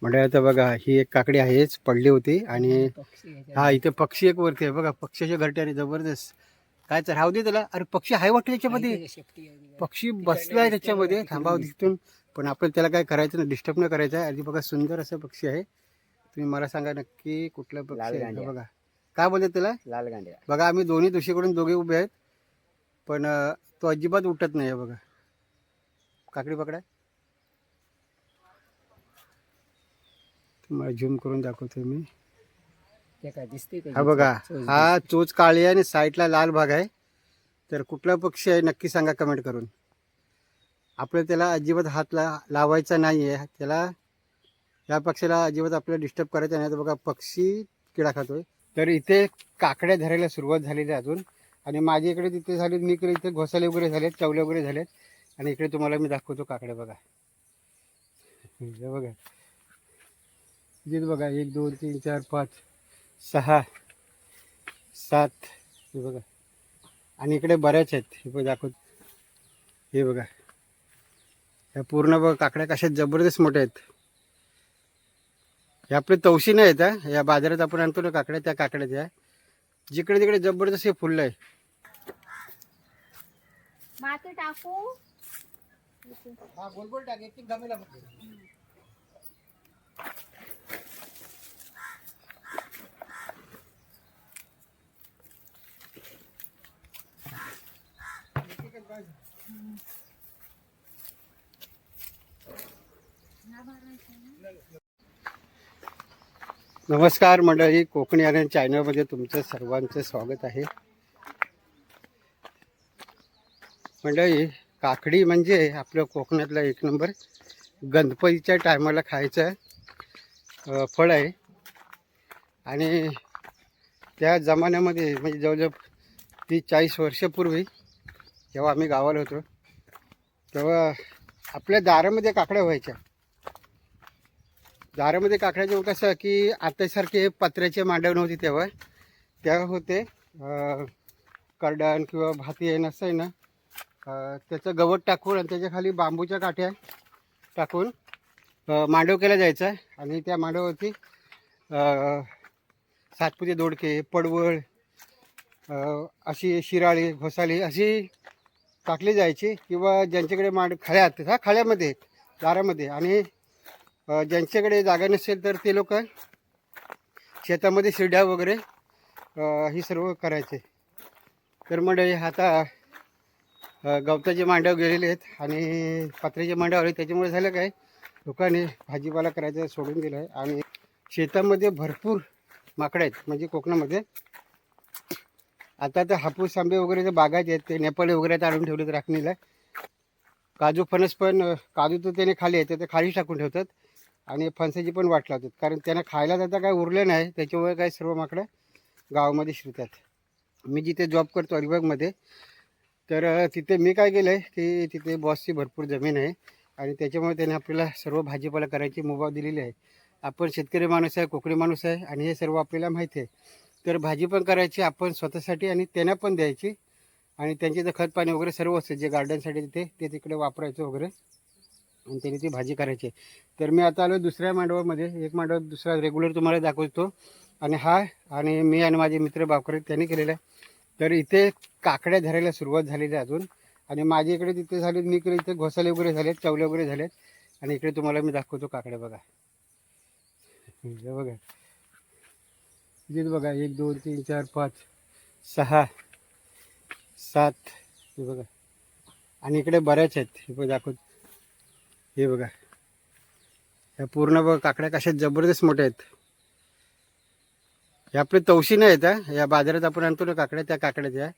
म्हणजे आता बघा ही एक काकडी आहेच पडली होती आणि हा इथे पक्षी एक वरती आहे बघा. पक्षीच्या घरटे आणि जबरदस्त काय तर राहू दे त्याला. अरे पक्षी आहे वाटतं त्याच्यामध्ये. पक्षी बसलाय त्याच्यामध्ये. थांबावं तिथून पण आपण त्याला काय करायचं ना, डिस्टर्ब न करायचं आहे. आणि बघा सुंदर असं पक्षी आहे. तुम्ही मला सांगा नक्की कुठला पक्षी आहे. हा बघा काय बोलतात त्याला, लाल गांड्या. बघा आम्ही दोन्ही दुसरीकडून दोघे उभे आहेत पण तो अजिबात उठत नाही. बघा काकडी पकडा, तुम्हाला झूम करून दाखवतो मी. ते काय दिसते हा बघा हा चोच काळी आहे आणि साईडला लाल भाग आहे. तर कुठला पक्षी आहे नक्की सांगा कमेंट करून. आपल्याला त्याला अजिबात हात लावायचा नाही आहे. त्याला या पक्षाला अजिबात आपल्याला डिस्टर्ब करायचं नाही. तर बघा पक्षी किडा खातोय. तर इथे काकड्या धरायला सुरुवात झालेली आहे अजून. आणि माझ्या इकडे तिथे झाले, मी इकडे इथे घोसाले वगैरे झालेत, चवले वगैरे झालेत. आणि इकडे तुम्हाला मी दाखवतो काकड्या. बघा हे बघा इथे बघा 1 2 3 4 5 6 7 हे बघा. आणि इकडे बऱ्याच आहेत. हे बघा दाखवतो. हे बघा ह्या पूर्ण बघा काकड्या कशा जबरदस्त मोठ्या आहेत. हे आपले तवशी नाही आहेत. या बाजारात आपण आणतो ना काकड्या, त्या काकड्यात या जिकडे तिकडे जबरदस्त हे फुललं आहे. माती टाकू. हा गोल गोल टाक, एक गमेला बघ. नमस्कार मंडळी, कोकणी आनंद चॅनलमध्ये तुमचं सर्वांचं स्वागत आहे. मंडळी काकडी म्हणजे आपल्या कोकणातला एक नंबर गणपतीच्या टायमाला खायचं फळ आहे. आणि त्या जमान्यामध्ये म्हणजे जवळजवळ 30-40 वर्षापूर्वी जेव्हा आम्ही गावाला होतो तेव्हा आपल्या दारामध्ये काकड्या व्हायच्या. दारामध्ये काकड्याचे कसं की आतासारखे पत्र्याचे मांडव नव्हते तेव्हा होते करडण किंवा भाती आहे नसतं ना, त्याचं गवत टाकून आणि त्याच्या खाली बांबूच्या काठ्या टाकून मांडव केला जायचा. आणि त्या मांडवावरती सातपुते दोडके, पडवळ, अशी शिराळी, घोसाळी अशी टाकली जायची. किंवा ज्यांच्याकडे खळ्यात ह्या खळ्यामध्ये दारामध्ये. आणि ज्यांच्याकडे जागा नसेल तर ते लोक शेतामध्ये शिरड्या वगैरे ही सर्व करायचे. तर मंडळी आता गवताचे मांडव गेलेले आहेत आणि पत्र्याचे मांडव आले. त्याच्यामुळे झालं काय, लोकांनी भाजीपाला करायचं सोडून दिलं आहे. आणि शेतामध्ये भरपूर माकडं आहेत. म्हणजे कोकणामध्ये आता तर हापूस आंबे वगैरे बागायचे आहेत, ते नेपाळी वगैरे आणून ठेवलेत राखणीला. काजू फणस पण, काजू तर त्याने खाली येते, ते खाली टाकून ठेवतात. आणि फणसाची पण वाट लावतात, कारण त्यांना खायला जाता काय उरलं नाही. त्याच्यामुळे काय सर्व माकडं गावामध्ये शिरतात. मी जिथे जॉब करतो अलिबागमध्ये, तर तिथे मी काय केलं आहे की तिथे बॉसची भरपूर जमीन आहे. आणि त्याच्यामुळे त्याने आपल्याला सर्व भाजीपाला करायची मुभा दिलेली आहे. आपण शेतकरी माणूस आहे, कोकणी माणूस आहे, आणि हे सर्व आपल्याला माहिती आहे. तर भाजी पण करायची आपण स्वतःसाठी आणि त्यांना पण द्यायची. आणि त्यांचे जे खत पाणी वगैरे सर्व असते जे गार्डनसाठी ते तिकडे वापरायचं वगैरे, आणि त्यांनी ती भाजी करायची. तर मी आता आलो दुसऱ्या मांडवामध्ये. एक मांडव दुसरा रेग्युलर तुम्हाला दाखवतो. आणि मी आणि माझे मित्र बापरे त्यांनी केलेलं आहे. तर इथे काकड्या धरायला सुरुवात झालेली आहे अजून. आणि माझ्या इकडे तिथे झाले, मी इकडे इथे घोसाले वगैरे झालेत, चवले वगैरे झालेत. आणि इकडे तुम्हाला मी दाखवतो काकड्या. बघा हे बघा इथे बघा 1 2 3 4 5 6 7 हे बघा. आणि इकडे बऱ्याच आहेत. हे बघा दाखवतो. हे बघा ह्या पूर्ण बघा काकड्या कशा जबरदस्त मोठ्या आहेत. हे आपले तवशी नाही आहेत. या बाजारात आपण आणतो ना काकड्या, त्या काकड्यात या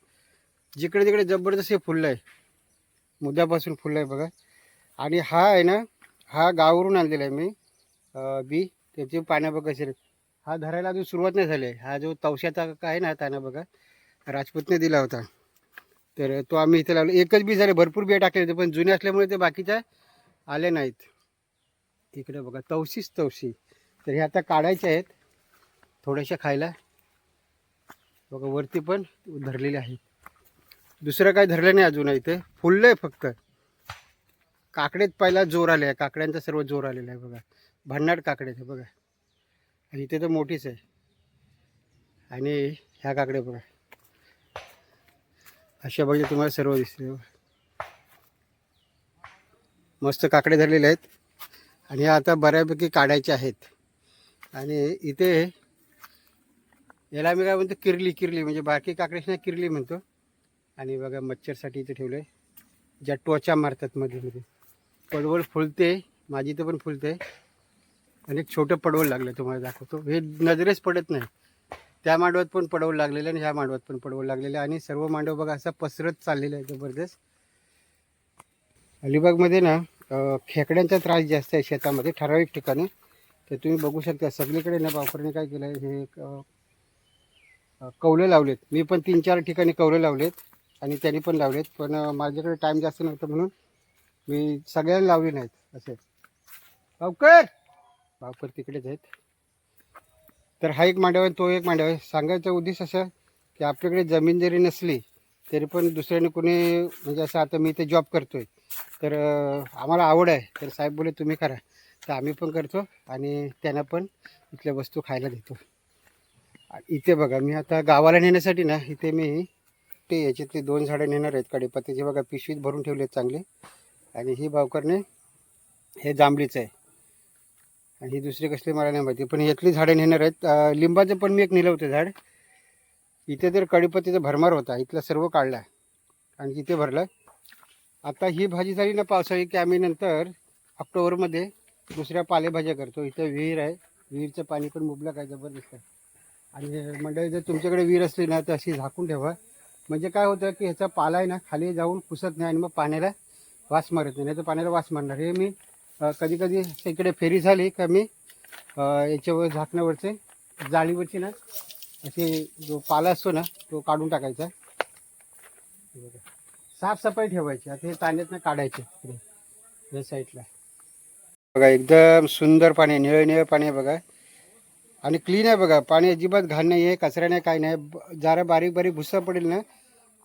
जिकडे तिकडे जबरदस्त हे फुललं आहे. मुद्द्यापासून फुललं आहे बघा. आणि हा आहे ना, हा गावावरून आणलेला आहे मी बी. त्याची पानं बघा कशी. हा धरायला अजून सुरुवात नाही झाली आहे. हा जो तवशाचा आहे ना ताना बघा, राजपूतने दिला होता. तर तो आम्ही इथे लावलो. एकच बी झाले, भरपूर बिया टाकले होते पण जुने असल्यामुळे ते बाकीच्या आले नाहीत. इकडे बघा तवशी. तर हे आता काढायचे आहेत थोड्याशा खायला. बघा वरती पण धरलेले आहेत. दुसरं काय धरलं नाही अजून. इथे फुललं आहे फक्त. काकड्यात पहिला जोर आले आहे, काकड्यांचा सर्व जोर आलेला आहे बघा. भन्नाट काकडे ते बघा. आणि इथे तर मोठीच आहे. आणि ह्या काकडे बघा अशा बघा तुम्हाला सर्व दिसते. मस्त काकडे धरलेले आहेत आणि आता बऱ्यापैकी काढायचे आहेत. आणि इथे याला मी काय म्हणतो किरली म्हणजे बाकी काकडेच किरली म्हणतो. आणि बघा मच्छरसाठी इथे ठेवलं आहे, ज्या टोचा मारतात मध्ये मध्ये. पडवळ फुलते, माझी इथं पण फुलते. आणि एक छोटं पडवळ लागलं तुम्हाला दाखवतो. हे नजरेच पडत नाही. त्या मांडवात पण पडवळ लागलेलं आणि ह्या मांडवात पण पडवळ लागलेलं. आणि सर्व मांडव बघा असा पसरत चाललेला आहे जबरदस्त. अलिबागमध्ये ना खेकड्यांचा त्रास जास्त आहे शेतामध्ये ठराविक ठिकाणी. तर तुम्ही बघू शकता सगळीकडे ना वापरणे काय केलं आहे, हे कौले लावलेत. मी पण 3-4 ठिकाणी कौले लावलेत आणि त्यांनी पण लावलेत. पण माझ्याकडे टाईम जास्त नव्हतं म्हणून मी सगळ्यांना लावले नाहीत असे. भावकर तिकडेच आहेत. तर हा एक मांडव आहे, तो एक मांडव आहे. सांगायचा उद्देश असा की आपल्याकडे जमीन जरी नसली तरी पण दुसऱ्याने कोणी म्हणजे असं, आता मी इथे जॉब करतोय तर आम्हाला आवड आहे, तर साहेब बोले तुम्ही करा, तर आम्ही पण करतो आणि त्यांना पण इथल्या वस्तू खायला देतो. इथे बघा मी आता गावाला नेण्यासाठी ना इथे मी ते याच्यातले 2 झाडं नेणार आहेत कढीपत्त्याचे. बघा पिशवीत भरून ठेवले आहेत चांगले. आणि ही भावकरने हे जांभळीचं आहे आणि ही दुसरी कसली मला नाही माहिती, पण यातली झाडं नेणार आहेत. लिंबाचं पण मी एक नेलं होतं झाड. इथे तर कढीपत्त्याचा भरमार होता, इथला सर्व काढला आणि इथे भरला. आता ही भाजी झाली ना पावसाळी की आम्ही नंतर ऑक्टोबरमध्ये दुसऱ्या पालेभाज्या करतो. इथे विहीर आहे, विहीरचं पाणी पण मुबलक आहे, जबरदस्त आहे. आणि मंडळी जर तुमच्याकडे विहीर असली ना तर अशी झाकून ठेवा. म्हणजे काय होतं की ह्याचा पाला आहे ना खाली जाऊन पुसत नाही आणि मग पाण्याला वास मारत नाही, तर पाण्याला वास मारणार. हे मी कधी कधी इकडे फेरी झाली का मी याच्यावर झाकण्यावरचे जाळीवरची ना असे जो पाला असतो ना तो काढून टाकायचा. साफसफाई ठेवायची. आता हे ताण्यात ना काढायचे इकडे या साईडला. बघा एकदम सुंदर पाणी, निळं निळं पाणी आहे बघा. आणि क्लीन आहे बघा पाणी, अजिबात घाण नाही आहे, कचरा नाही, काय नाही. जरा बारीक बारीक भुस्सा पडेल ना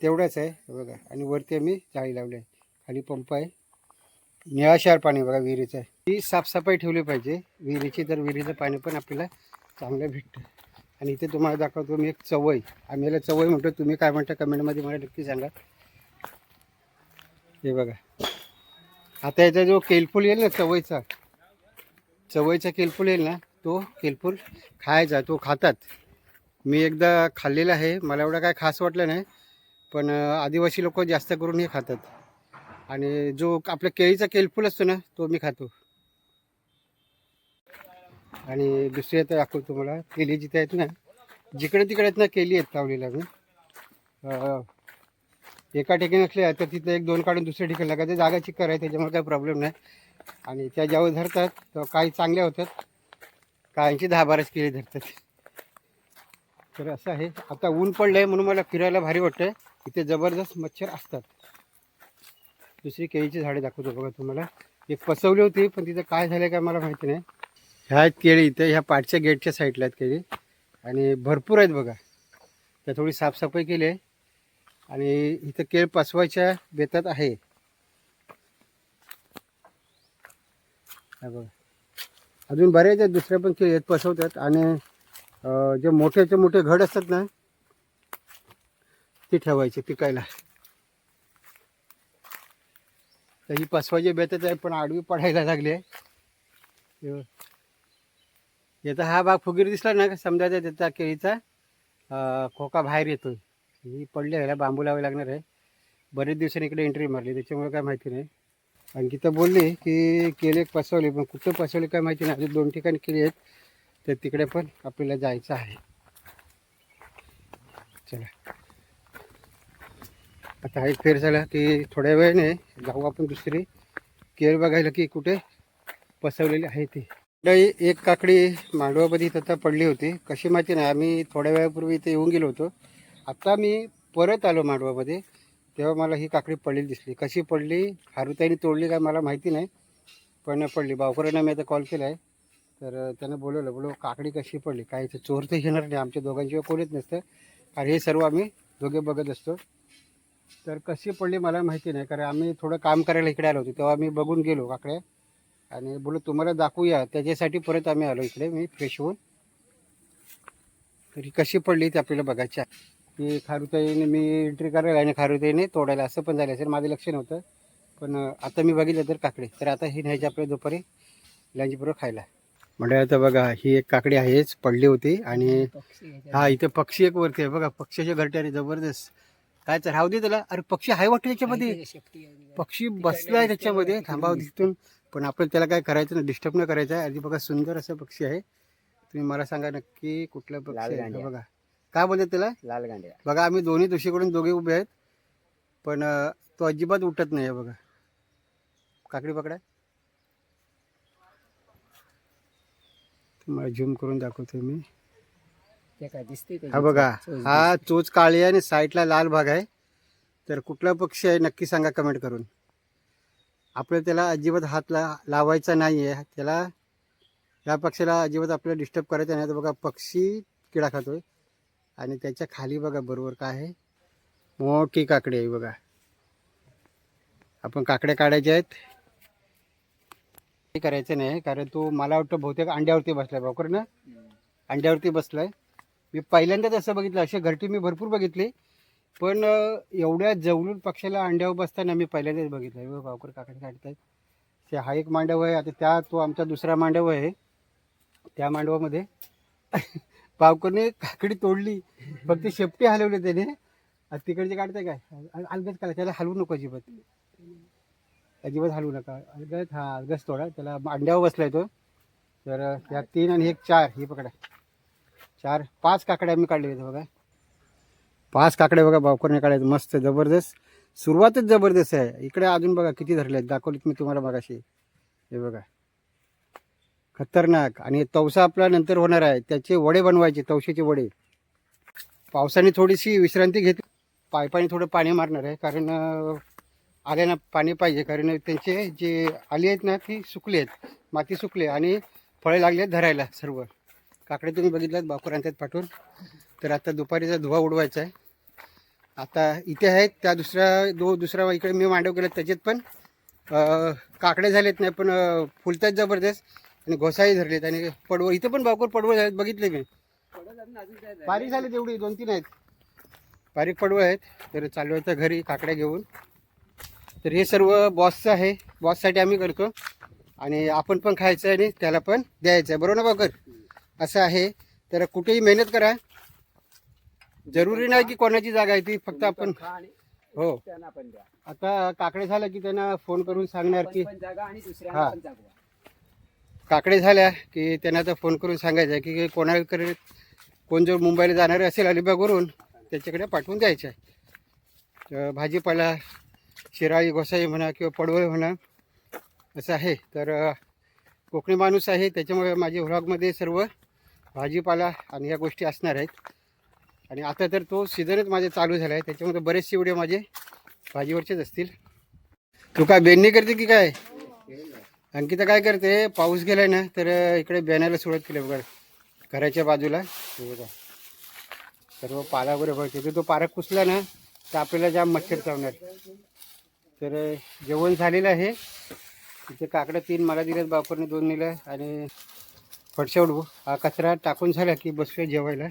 तेवढंच आहे बघा. आणि वरती आम्ही जाळी लावली आहे, खाली पंप आहे. निळाशार पाणी बघा विहिरीचं आहे. ही साफसफाई ठेवली पाहिजे विहिरीची, तर विहिरीचं पाणी पण आपल्याला चांगलं भेटतं. आणि इथे तुम्हाला दाखवतो मी एक चवई. आम्ही याला चवई म्हणतो, तुम्ही काय म्हणता कमेंटमध्ये मला नक्की सांगा. हे बघा आता याचा जो केलफूल येईल ना चवईचा केलफूल येईल ना तो केलफूल खायचा, तो खातात. मी एकदा खाल्लेला आहे, मला एवढं काय खास वाटलं नाही. पण आदिवासी लोक जास्त करून हे खातात. आणि जो आपल्या केळीचा केलफूल असतो ना तो मी खातो. आणि दुसरी आता दाखवतो तुम्हाला केली जिथे आहेत ना, जिकडे तिकडे आहेत ना केली आहेत लावलेल्या. मी एका ठिकाणी असल्या तर तिथे 1-2 काढून दुसऱ्या ठिकाणी लागायचं. जागा चिक्कर आहे त्याच्यामुळे काही प्रॉब्लेम नाही. आणि त्या ज्यावेळेस धरतात तर काही चांगल्या होतात, काहींची 10-12च केळी धरतात. तर असं आहे. आता ऊन पडलं आहे म्हणून मला फिरायला भारी वाटतं. इथे जबरदस्त मच्छर असतात. दुसरी केळीची झाडे दाखवतो बघा तुम्हाला. एक पसवली होती पण तिथं काय झालं काय मला माहिती नाही. ह्या आहेत केळी इथे, ह्या पाठच्या गेटच्या साईडला आहेत केळी आणि भरपूर आहेत बघा. तर थोडी साफसफाई केली आहे आणि इथं केळ पसवायच्या बेतात आहे. बघा अजून बरेच आहेत, दुसऱ्या पण केळी आहेत पसवतात. आणि जे मोठे मोठे घड असतात ना ती ठेवायची पिकायला. तर ही पसवायची बेतात आहे पण आडवी पडायला लागली आहे. याचा हा भाग फुगीर दिसला ना समजायचा त्याचा केळीचा खोका बाहेर येतो. ही पडली आहे, बांबू लावावी लागणार आहे. बरेच दिवसांनी इकडे एंट्री मारली त्याच्यामुळे काय माहिती नाही. अंकिता बोलली की केळी पसवली, पण कुठं पसवली काय माहिती नाही. अजून 2 ठिकाणी केळी आहेत, तर तिकडे पण आपल्याला जायचं आहे. चला आता हा एक फेर झाला की थोड्या वेळाने जाऊ आपण दुसरी केळ बघायला की कुठे पसवलेली आहे ती. एक काकडी मांडवामध्ये आता पडली होती, कशी माहिती नाही. आम्ही थोड्या वेळापूर्वी इथे येऊन गेलो होतो. आता मी परत आलो मांडवामध्ये, तेव्हा मला ही काकडी पडलेली दिसली. कशी पडली, हारुताईने तोडली काय मला माहिती नाही, पण पडली. भावकरांना मी आता कॉल केला आहे, तर त्यानं बोलवलं काकडी कशी पडली. काय इथे चोर तर येणार नाही, आमच्या दोघांशिवाय कोणीच नसतं, कारण हे सर्व आम्ही दोघे बघत असतो. तर कशी पडली मला माहिती नाही, कारण आम्ही थोडं काम करायला इकडे आलो होतो तेव्हा आम्ही बघून गेलो काकड्या. आणि बोलू तुम्हाला दाखवूया, त्याच्यासाठी परत आम्ही आलो इकडे. मी फ्रेश होऊन तरी कशी पडली ते आपल्याला बघायची आहे. की खारुताईने मी एंट्री करायला आणि खारुताईने तोडायला असं पण झालं असेल, माझं लक्ष नव्हतं. पण आता मी बघितलं तर काकडे, तर आता ही न्यायची आपल्या दुपारी लंचबरोबर खायला. म्हणजे आता बघा ही एक काकडी आहेच पडली होती. आणि पक्षी याच्यात हा इथे पक्षी एक वरती आहे बघा, पक्षीच्या घरट्याने जबरदस्त. काय तर राहू दे त्याला. अरे पक्षी आहे वाटतं त्याच्यामध्ये, काहीतरी शेपटी आहे बघा. पक्षी बसलाय त्याच्यामध्ये. तिकडे थांबाव तिथून, पण आपल्याला त्याला काय करायचं ना, डिस्टर्ब न करायचं आहे. आधी बघा सुंदर असं पक्षी आहे. तुम्ही मला सांगा नक्की कुठला पक्षी आहे. लालगांड्या. हा बघा काय बोलतात त्याला. लाल गांड्या. बघा आम्ही दोन्ही दुसरीकडून दोघे उभे आहेत, पण तो अजिबात उठत नाही आहे बघा. काकडी पकडा, तुम्हाला झूम करून दाखवतो मी. ते काय दिसते हा बघा, हा चोच काळी आहे आणि साईडला लाल भाग आहे. तर कुठला पक्षी आहे नक्की सांगा कमेंट करून. आपल्याला त्याला अजिबात हात लावायचा नाही आहे. त्याला, या पक्षाला अजिबात आपल्याला डिस्टर्ब करायचं नाही. तर बघा पक्षी किडा खातोय आणि त्याच्या खाली बघा बरोबर काय आहे, मोठी काकडी आहे बघा. आपण काकड्या काढायच्या आहेत, हे करायचं नाही कारण तो मला वाटतं बहुतेक अंड्यावरती बसलाय बरोबर ना. अंड्यावरती बसलाय. मी पहिल्यांदाच असं बघितलं. असे घरटी मी भरपूर बघितली, पण एवढ्या जवळून पक्षाला अंड्यावर बसताना मी पहिल्यांदाच बघितलं. भावकर काकडी काढतायत. ते हा एक मांडव आहे. आता त्या तो आमचा दुसरा मांडव आहे. त्या मांडवामध्ये भावकरने काकडी तोडली, फक्त शेपटी हलवली त्याने. तिकडचे काढताय काय अलगद काढा, त्याला हलवू नको अजिबात, अजिबात हलवू नका. अलगद, हा अलगद तोडा. त्याला अंड्यावर बसलाय तो. तर या 3 आणि 1 4, हे पकडा 4 5 काकड्या आम्ही काढले बघा. 5 काकड्या बघा भावकरने काढायचं. मस्त जबरदस्त, सुरुवातच जबरदस्त आहे. इकडे अजून बघा किती धरले आहेत, दाखवलीत मी तुम्हाला मगाशी. हे बघा खतरनाक. आणि तवसा आपला नंतर होणार आहे, त्याचे वडे बनवायचे, तवशाचे वडे. पावसाने थोडीशी विश्रांती घेतली, पायपाने थोडं पाणी मारणार आहे कारण आल्यानं पाणी पाहिजे. कारण त्यांचे जे आली आहेत ना ती सुकली आहेत, माती सुकली आणि फळे लागले आहेत धरायला. सर्व काकडे तुम्ही बघितल्यात भावकर आणतात पाठवून. तर आता दुपारीचा धुवा उडवायचा आहे. आता इथे आहेत त्या दुसरा इकडे मी मांडव केलं, त्याच्यात पण काकडे झालेत नाही, पण फुलतात जबरदस्त आणि घोसाही धरलेत. आणि पडवळ इथे पण भावकर पडवळ झालेत, बघितले मी. बारीक झाले तेवढी 2-3 आहेत, बारीक पडवळ आहेत. तर चालू आहे घरी काकड्या घेऊन. तर हे सर्व बॉसचं आहे, बॉससाठी आम्ही करतो आणि आपण पण खायचं आहे आणि त्याला पण द्यायचं आहे, बरोबर ना भावकर. असं आहे. तर कुठेही मेहनत करा, जरुरी नाही की कोणाची जागा आहे ती, फक्त आपण. हो, आता काकडे झालं की त्यांना फोन करून सांगणार की हा काकडे झाल्या की त्यांना आता फोन करून सांगायचं की कोणाकडे, कोण जर मुंबईला जाणार असेल अलिबागवरून, त्याच्याकडे पाठवून द्यायचं आहे. भाजीपाला शिराळी घोसाई म्हणा किंवा पडवळ म्हणा असं आहे. तर कोकणी माणूस आहे, त्याच्यामुळे माझ्या व्लॉगमध्ये सर्व भाजीपाला आणि या गोष्टी असणार आहेत. आणि आता तर तो सीझनच माझे चालू झाला आहे, त्याच्यामध्ये बरेचसे व्हिडिओ माझे भाजीवरचेच असतील. तू काय बेननी करते की काय. अंकिता काय करते, पाऊस गेलाय ना तर इकडे बेनायला सुरुवात केली बघा घराच्या बाजूला. बघा सर्व पाला बरोबर तिथे तो पारक कुसला ना तर आपल्याला जाम मच्छर चावणार. तर जेवण झालेलं आहे. तिथे काकडं 3 मला दिल्यात, बापरने 2 नेलं. आणि फडशा उडवू, हा कचरा टाकून झाला की बसूया जेवायला.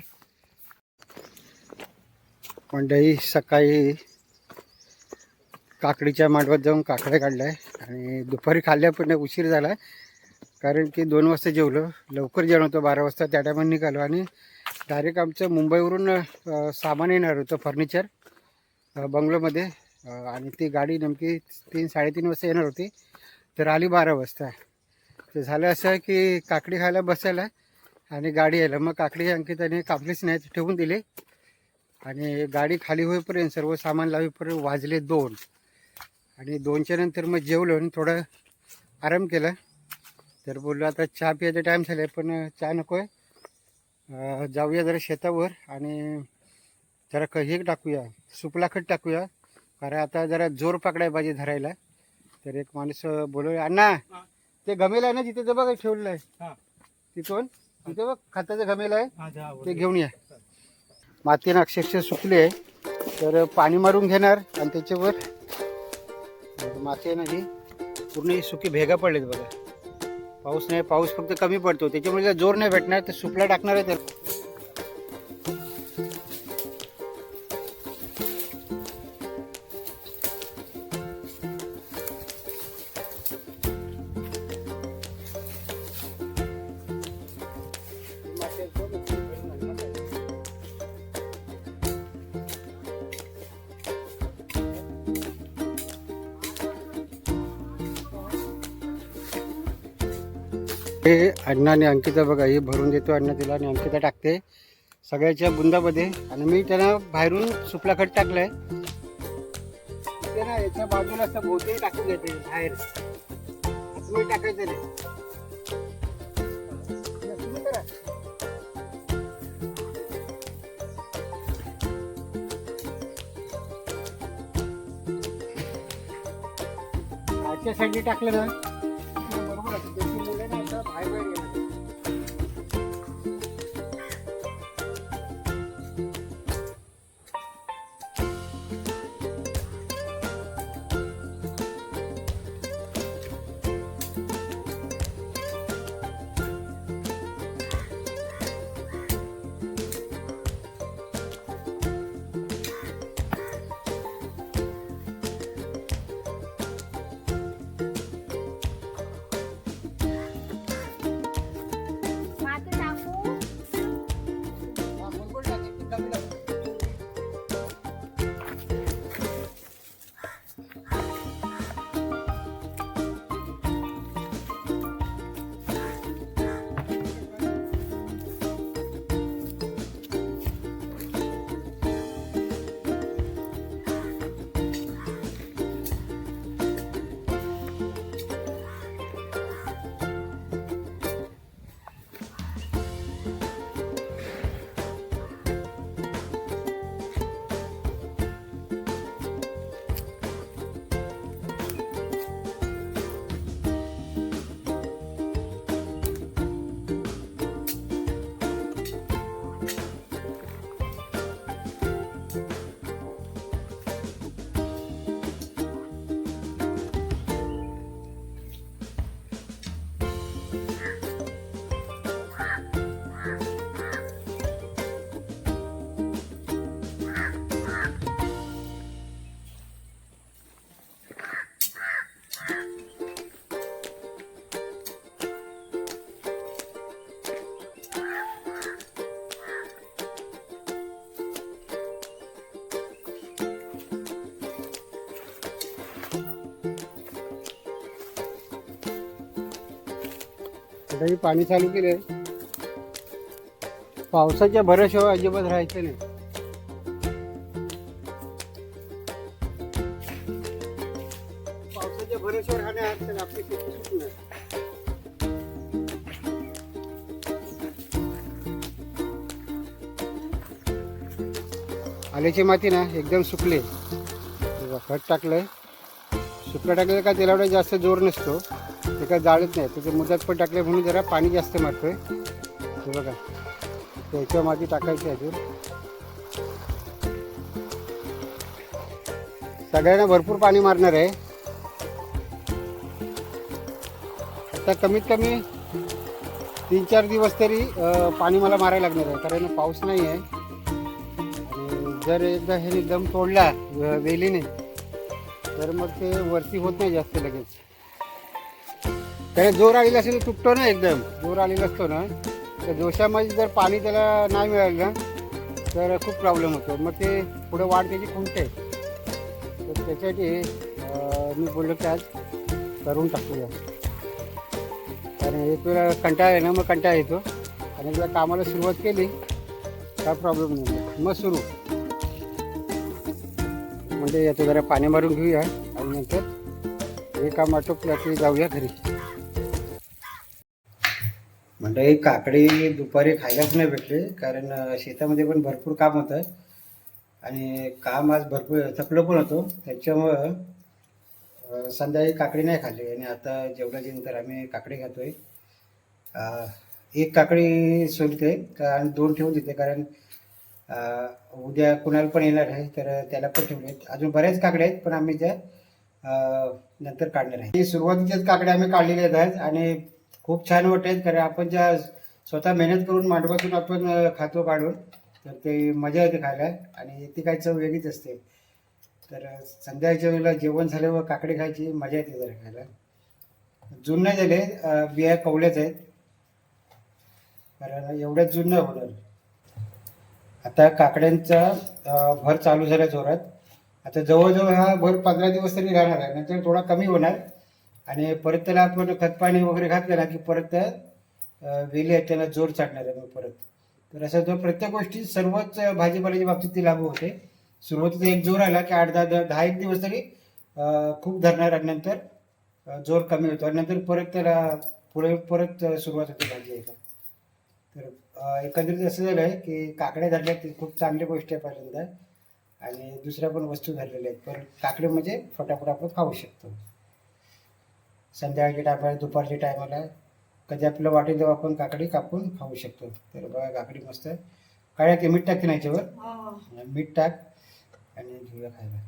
मंडळी सकाळी काकडीच्या मांडवात जाऊन काकड्या काढल्या आणि दुपारी खाल्ल्या पण उशीर झाला कारण की 2 वाजता जेवलो. लवकर जेवण होतं 12 वाजता, त्या टायमाला निघालो. आणि डायरेक्ट आमचं मुंबईवरून सामान येणार होतं, फर्निचर बंगलोमध्ये. आणि ती गाडी नेमकी 3-3:30 वाजता येणार होती, तर आली 12 वाजता. तर झालं असं की काकडी खायला बसायला आणि गाडी यायला, मग काकडी अंकिताने कापलीच नाही, ठेवून दिली. आणि गाडी खाली होईपर्यंत सर्व सामान लावेपर्यंत वाजले 2. आणि 2च्या नंतर मग जेवलो आणि थोडं आराम केला. तर बोललो आता चहा प्यायचा टाईम झाला आहे, पण चहा नको आहे, जाऊया जरा शेतावर आणि जरा हे टाकूया, सुपला खत टाकूया. कारण आता जरा जोर पकडाय पाहिजे धरायला. तर एक माणूस बोलवलं, अण्णा ते गमेला आहे ना जिथे, ते बघा ठेवलेलं आहे तिथून, तिथे बघ खताचं गमेला आहे, ते घेऊन या. मातीनं अक्षरशः सुकली आहे, तर पाणी मारून घेणार आणि त्याच्यावर माती आहे ना ही पूर्ण ही सुकी भेगा पडलेत बघा. पाऊस नाही, पाऊस फक्त कमी पडतो त्याच्यामुळे जर जोर नाही भेटणार तर सुपला टाकणार आहे त्याला. हे अण्णा आणि अंकिता बघा, हे भरून देतो अण्णा तिला आणि अंकिता टाकते सगळ्याच्या बुंदामध्ये. आणि मी त्यांना बाहेरून सुपला खत टाकलाय ते ना, याच्या बाजूला असं भोवती टाकून देते बाहेर, तुम्ही टाकायचं नाही. तुम्ही करा. आजच्या साईडने टाकलं ना बरोबर आहे. त्याची मुलं ना आता बाहेर बाहेर गेलं. हा, बोल टाकायची, कमी टाकायची. आता हे पाणी चालू केलंय. पावसाच्या भरोश्यावर अजिबात राहायचं नाही. पावसाच्या भरोश्यावर राहण्यात तर आपली शेती सुटणार. आल्याची माती ना एकदम सुकले. खत टाकलंय, सुकलं टाकलं का त्याला एवढा जास्त जोर नसतो, ते काय जाळत नाही. त्याचे मुदत पण टाकले म्हणून जरा पाणी जास्त मारतोय. हे बघा, त्याच्या माती टाकायची अजून. सगळ्यांना भरपूर पाणी मारणार आहे. आता कमीत कमी 3-4 दिवस तरी पाणी मला मारायला लागणार आहे, कारण पाऊस नाही आहे. आणि जर एकदा हे दम तोडला वेलीने तर मग ते वरती होत नाही जास्त लगेच. त्याला जोर आलेला असेल तर तुटतो ना, एकदम जोर आलेला असतो ना, तर जोशामध्ये जर पाणी त्याला नाही मिळालं ना तर खूप प्रॉब्लेम होतो. मग ते पुढे वाढ त्याची खुंटते. तर त्याच्यासाठी मी बोललो की आज करून टाकूया, कारण हे तुला कंटाळा आहे ना, मग कंटाळा येतो. आणि तुला कामाला सुरुवात केली काय प्रॉब्लेम नाही, मग सुरू म्हणजे याचं जरा पाणी मारून घेऊया आणि नंतर हे काम आटोपलं की जाऊया घरी. म्हणजे काकडी दुपारी खायलाच नाही भेटले, कारण शेतामध्ये पण भरपूर काम होतं आणि काम आज भरपूर थकलो पण होतो. त्याच्यामुळं संध्याकाळी काकडी नाही खाल्ली आणि आता जेवल्यानंतर आम्ही काकडी खातोय. एक काकडी सोलते आणि 2 ठेवून देते, कारण उद्या कुणाला पण येणार आहे तर त्याला पण ठेवले. अजून बऱ्याच काकड्या आहेत पण आम्ही त्या नंतर काढणार आहे. सुरुवातीच्याच काकड्या आम्ही काढलेल्या आहेत आणि खूप छान वाटेल, कारण आपण ज्या स्वतः मेहनत करून मांडवातून आपण खातो काढून, तर ते मजा येते खायला आणि ती काही चव वेगळीच असते. तर संध्याकाळच्या वेळेला जेवण झाल्यावर काकडी खायची मजा येते जरा खायला. जून नाही झाले, बिया कवल्याच आहेत, कारण एवढ्याच जून नाही होणार. आता काकड्यांचा भर चालू झाला जोरात. आता जवळजवळ हा भर 15 दिवस तरी राहणार आहे, नंतर थोडा कमी होणार आणि परत त्याला आपण खतपाणी वगैरे घातलं ना की परत त्या वेली आहेत त्याला जोर चढणार आहे मग परत. तर असं तो प्रत्येक गोष्टी सर्वच भाजीपाल्याच्या बाबतीत ती लागू होते. सुरुवातीचा एक जोर आला की 8-10 दिवस तरी खूप धरणार आणि नंतर जोर कमी होतो आणि नंतर परत त्याला पुढे परत सुरुवात होते भाजी यायला. तर एकंदरीत असं झालं आहे की काकड्या धरल्या ती खूप चांगली गोष्ट आहे पहिल्यांदा, आणि दुसऱ्या पण वस्तू धरलेल्या आहेत. पण काकडी म्हणजे फटाफट आपण खाऊ शकतो. संध्याकाळच्या टायमाला, दुपारच्या टायमाला, कधी आपल्याला वाटेल तेव्हा आपण काकडी कापून खाऊ शकतो. तर बघा काकडी मस्त काळ्या की मीठ टाकते ना याच्यावर, मीठ टाक आणि घेऊया खायला.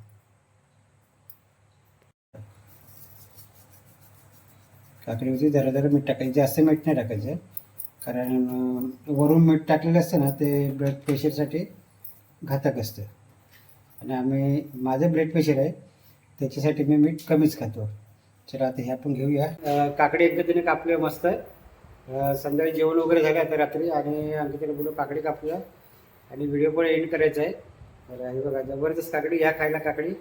काकडीवरती जरा जरा मीठ टाकायचं, जास्त मीठ नाही टाकायचं, कारण वरून मीठ टाकलेलं असतं ना ते ब्लड प्रेशरसाठी घातक असतं आणि माझं ब्लड प्रेशर आहे त्याच्यासाठी मी मीठ कमीच खातो. चला आता हे आपण घेऊया. काकडी एकदा कापल्या मस्त. संध्याकाळी जेवण वगैरे झालं आता रात्री आणि अंकिताला बोलू काकडी कापूया आणि व्हिडिओ पण एंड करायचा आहे. तर हे बघा जबरदस्त काकडी, ह्या खायला काकडी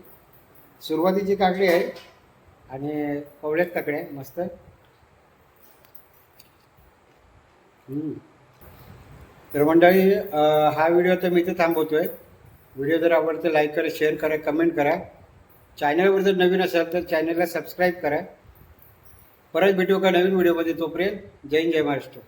सुरुवातीची काकडी आहे आणि कवळ्यात काकड्या मस्त. तर मंडळी हा व्हिडिओ तर मी इथे थांबवतोय. व्हिडिओ जर आवडतं लाईक करा, शेअर करा, कमेंट करा. चॅनलवर जर नवीन असाल तर चॅनलला सबस्क्राईब करा. परत भेटू का नवीन व्हिडिओमध्ये. तोपर्यंत जय हिंद, जय महाराष्ट्र.